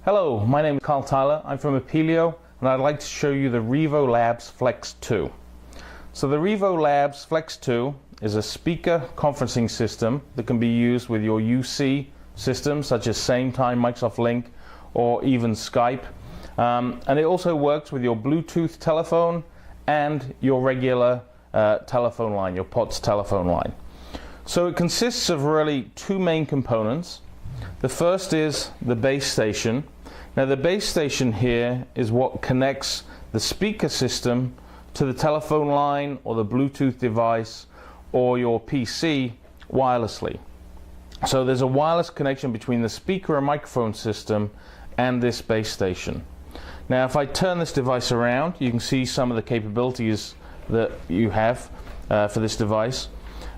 Hello, my name is Carl Tyler. I'm from Apelio, and I'd like to show you the Revolabs FLX2. So the Revolabs FLX2 is a speaker conferencing system that can be used with your UC systems such as SameTime, Microsoft Lync, or even Skype. And it also works with your Bluetooth telephone and your regular telephone line, your POTS telephone line. So it consists of really two main components. The first is the base station. Now the base station here is what connects the speaker system to the telephone line or the Bluetooth device or your PC wirelessly. So there's a wireless connection between the speaker and microphone system and this base station. Now if I turn this device around, you can see some of the capabilities that you have for this device.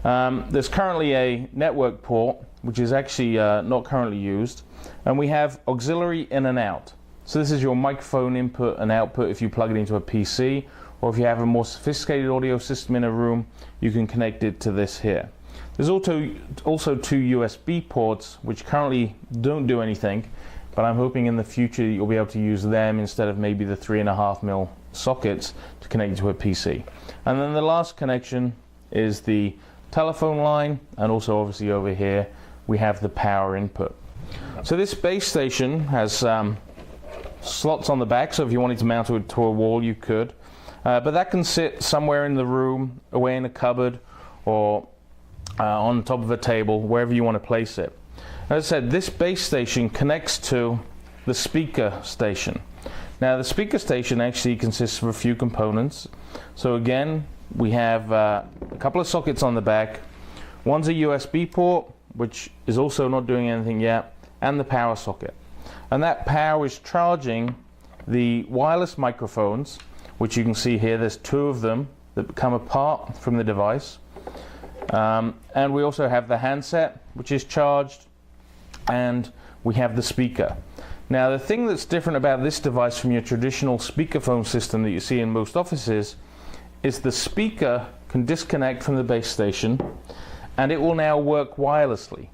There's currently a network port which is actually not currently used, and we have auxiliary in and out. So this is your microphone input and output if you plug it into a PC, or if you have a more sophisticated audio system in a room, you can connect it to this here. There's also two USB ports which currently don't do anything, but I'm hoping in the future you'll be able to use them instead of maybe the 3.5mm sockets to connect to a PC. And then the last connection is the telephone line, and also obviously over here we have the power input. So this base station has slots on the back, so if you wanted to mount it to a wall you could, but that can sit somewhere in the room, away in a cupboard, or on top of a table, wherever you want to place it. As I said, this base station connects to the speaker station. Now the speaker station actually consists of a few components. So again, we have a couple of sockets on the back. One's a USB port, which is also not doing anything yet, and the power socket. And that power is charging the wireless microphones, which you can see here, there's two of them that come apart from the device. And we also have the handset, which is charged, and we have the speaker. Now the thing that's different about this device from your traditional speakerphone system that you see in most offices is the speaker can disconnect from the base station, and it will now work wirelessly.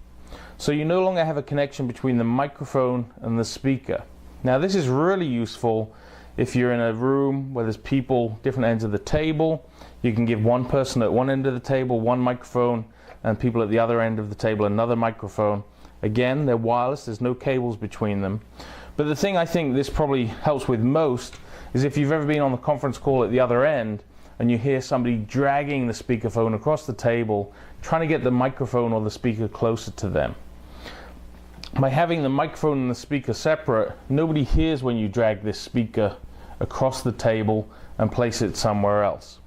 So you no longer have a connection between the microphone and the speaker. Now this is really useful if you're in a room where there's people different ends of the table. You can give one person at one end of the table one microphone, and people at the other end of the table another microphone. Again, they're wireless, there's no cables between them. But the thing I think this probably helps with most is if you've ever been on the conference call at the other end and you hear somebody dragging the speakerphone across the table, trying to get the microphone or the speaker closer to them. By having the microphone and the speaker separate, nobody hears when you drag this speaker across the table and place it somewhere else.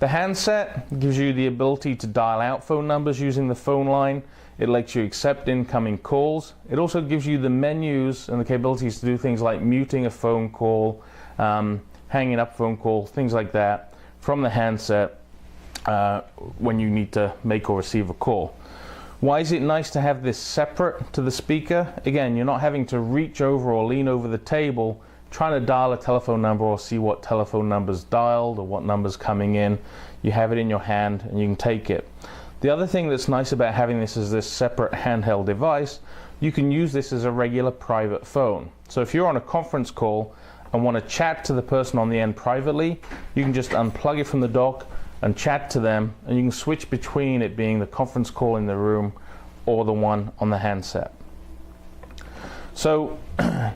The handset gives you the ability to dial out phone numbers using the phone line. It lets you accept incoming calls. It also gives you the menus and the capabilities to do things like muting a phone call, hanging up a phone call, things like that from the handset when you need to make or receive a call. Why is it nice to have this separate to the speaker? Again, you're not having to reach over or lean over the table trying to dial a telephone number or see what telephone number's dialed or what number's coming in. You have it in your hand and you can take it. The other thing that's nice about having this as this separate handheld device, you can use this as a regular private phone. So if you're on a conference call and want to chat to the person on the end privately, you can just unplug it from the dock and chat to them, and you can switch between it being the conference call in the room or the one on the handset. So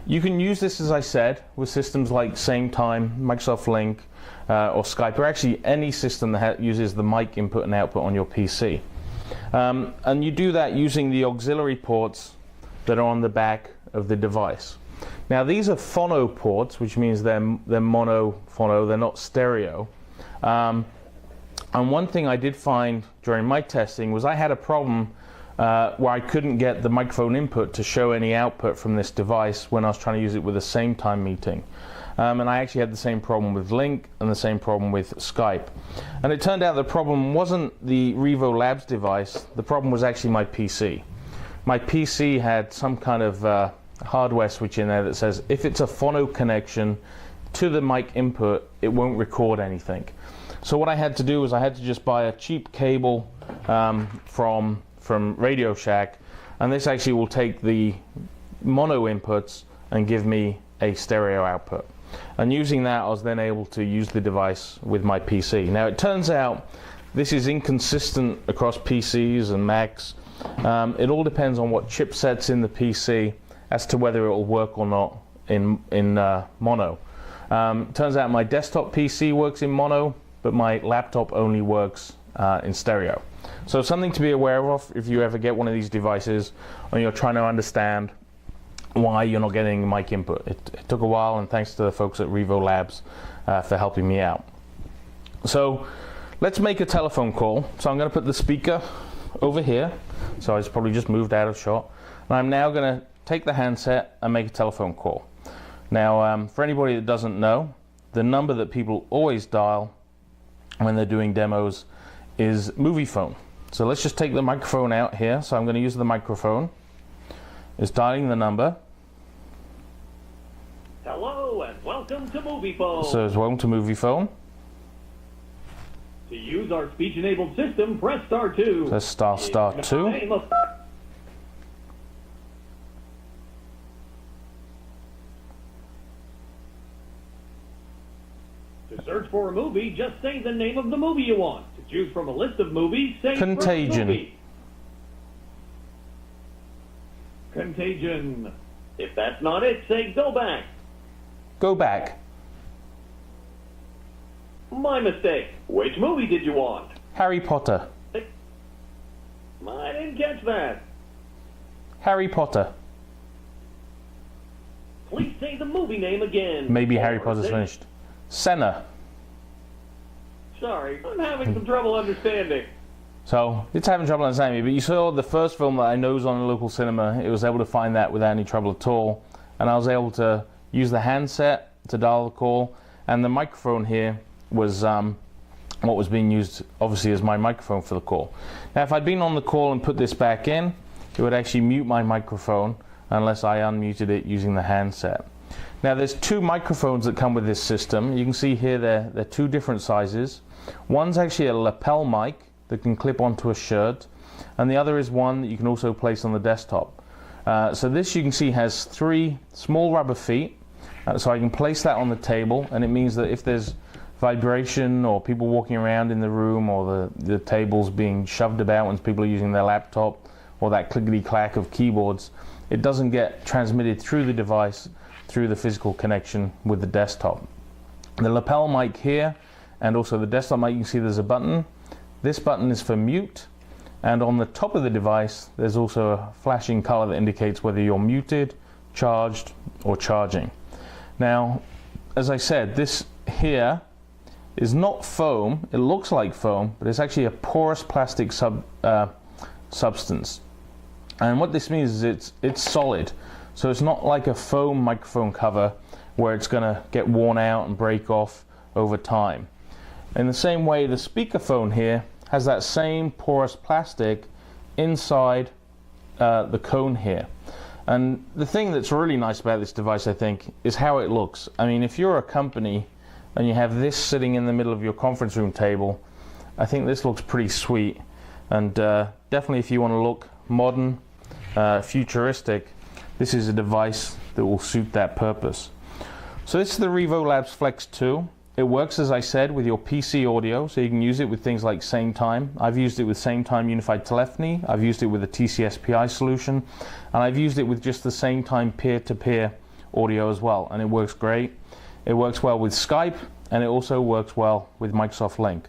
you can use this, as I said, with systems like SameTime, Microsoft Lync, or Skype, or actually any system that uses the mic input and output on your PC. And you do that using the auxiliary ports that are on the back of the device. Now these are phono ports, which means they're mono phono, they're not stereo. And one thing I did find during my testing was I had a problem where I couldn't get the microphone input to show any output from this device when I was trying to use it with a SameTime meeting. And I actually had the same problem with Lync and the same problem with Skype. And it turned out the problem wasn't the Revolabs device, the problem was actually my PC. My PC had some kind of hardware switch in there that says if it's a phono connection to the mic input, it won't record anything. So what I had to do was I had to just buy a cheap cable from Radio Shack, and this actually will take the mono inputs and give me a stereo output. And using that, I was then able to use the device with my PC. Now it turns out this is inconsistent across PCs and Macs. It all depends on what chipset's in the PC as to whether it will work or not in mono. Turns out my desktop PC works in mono, but my laptop only works in stereo. So something to be aware of if you ever get one of these devices and you're trying to understand why you're not getting mic input. It took a while, and thanks to the folks at Revolabs for helping me out. So let's make a telephone call. So I'm going to put the speaker over here. So it's probably just moved out of shot. And I'm now going to take the handset and make a telephone call. Now, for anybody that doesn't know, the number that people always dial when they're doing demos is movie phone. So let's just take the microphone out here. So I'm going to use the microphone. It's dialing the number. Hello and welcome to Movie Phone. So it's welcome to Movie Phone. To use our speech-enabled system, press star 2. Let's star 2. To search for a movie, just say the name of the movie you want. To choose from a list of movies, say Contagion. Movie. Contagion. If that's not it, say go back. Go back. My mistake. Which movie did you want? Harry Potter. I didn't catch that. Harry Potter. Please say the movie name again. Maybe Harry Potter's finished. Senna. Sorry, I'm having some trouble understanding. So it's having trouble understanding me, but you saw the first film that I know was on a local cinema. It was able to find that without any trouble at all, and I was able to use the handset to dial the call, and the microphone here was what was being used obviously as my microphone for the call. Now if I'd been on the call and put this back in, it would actually mute my microphone unless I unmuted it using the handset. Now there's two microphones that come with this system. You can see here they're two different sizes. One's actually a lapel mic that can clip onto a shirt, and the other is one that you can also place on the desktop. So this, you can see, has three small rubber feet, so I can place that on the table, and it means that if there's vibration or people walking around in the room, or the tables being shoved about when people are using their laptop, or that clickety-clack of keyboards, it doesn't get transmitted through the device through the physical connection with the desktop. The lapel mic here and also the desktop mic, you can see there's a button. This button is for mute, and on the top of the device there's also a flashing color that indicates whether you're muted, charged, or charging. Now, as I said, this here is not foam. It looks like foam, but it's actually a porous plastic substance. And what this means is it's solid. So it's not like a foam microphone cover where it's going to get worn out and break off over time. In the same way, the speakerphone here has that same porous plastic inside the cone here. And the thing that's really nice about this device, I think, is how it looks. I mean, if you're a company and you have this sitting in the middle of your conference room table, I think this looks pretty sweet. And definitely if you want to look modern, futuristic, this is a device that will suit that purpose. So this is the Revolabs FLX2. It works, as I said, with your PC audio, so you can use it with things like SameTime. I've used it with SameTime Unified Telephony. I've used it with a TCS-PI solution, and I've used it with just the SameTime peer-to-peer audio as well, and it works great. It works well with Skype, and it also works well with Microsoft Link.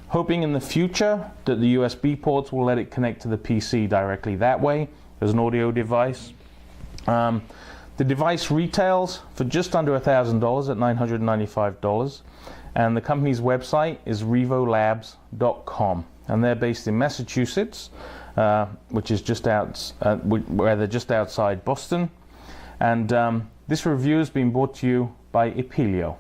Hoping in the future that the USB ports will let it connect to the PC directly that way as an audio device. The device retails for just under $1,000 at $995, and the company's website is revolabs.com, and they're based in Massachusetts, which is just where they're just outside Boston. And this review has been brought to you by Epilio.